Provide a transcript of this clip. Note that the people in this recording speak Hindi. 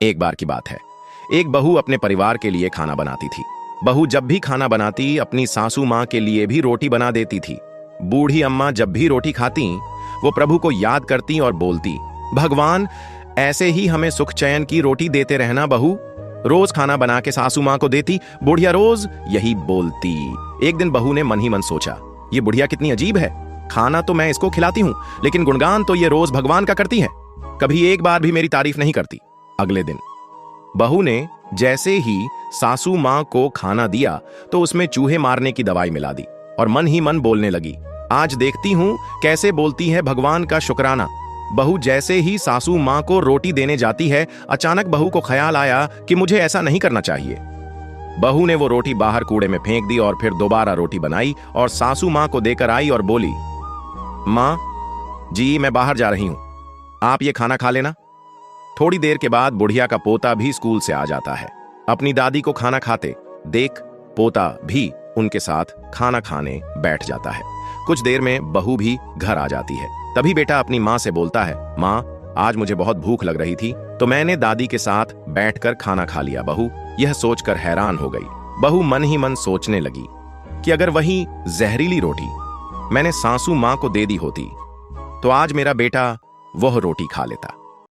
एक बार की बात है। एक बहू अपने परिवार के लिए खाना बनाती थी। बहू जब भी खाना बनाती अपनी सासू माँ के लिए भी रोटी बना देती थी। बूढ़ी अम्मा जब भी रोटी खाती वो प्रभु को याद करती और बोलती, भगवान ऐसे ही हमें सुख चैन की रोटी देते रहना बहू। रोज खाना बना के सासू माँ को देती, बुढ़िया रोज यही बोलती। एक दिन बहू ने मन ही मन सोचा, ये बुढ़िया कितनी अजीब है, खाना तो मैं इसको खिलाती हूँ लेकिन गुणगान तो ये रोज भगवान का करती है, कभी एक बार भी मेरी तारीफ नहीं करती। अगले दिन बहू ने जैसे ही सासू माँ को खाना दिया तो उसमें चूहे मारने की दवाई मिला दी और मन ही मन बोलने लगी, आज देखती हूं कैसे बोलती है भगवान का शुक्राना। बहू जैसे ही सासू माँ को रोटी देने जाती है, अचानक बहू को ख्याल आया कि मुझे ऐसा नहीं करना चाहिए। बहू ने वो रोटी बाहर कूड़े में फेंक दी और फिर दोबारा रोटी बनाई और सासू माँ को देकर आई और बोली, माँ जी मैं बाहर जा रही हूं, आप ये खाना खा लेना। थोड़ी देर के बाद बुढ़िया का पोता भी स्कूल से आ जाता है। अपनी दादी को खाना खाते देख पोता भी उनके साथ खाना खाने बैठ जाता है। कुछ देर में बहू भी घर आ जाती है। तभी बेटा अपनी माँ से बोलता है, माँ आज मुझे बहुत भूख लग रही थी तो मैंने दादी के साथ बैठकर खाना खा लिया। बहू यह सोचकर हैरान हो गई। बहू मन ही मन सोचने लगी कि अगर वही जहरीली रोटी मैंने सासू माँ को दे दी होती तो आज मेरा बेटा वह रोटी खा लेता।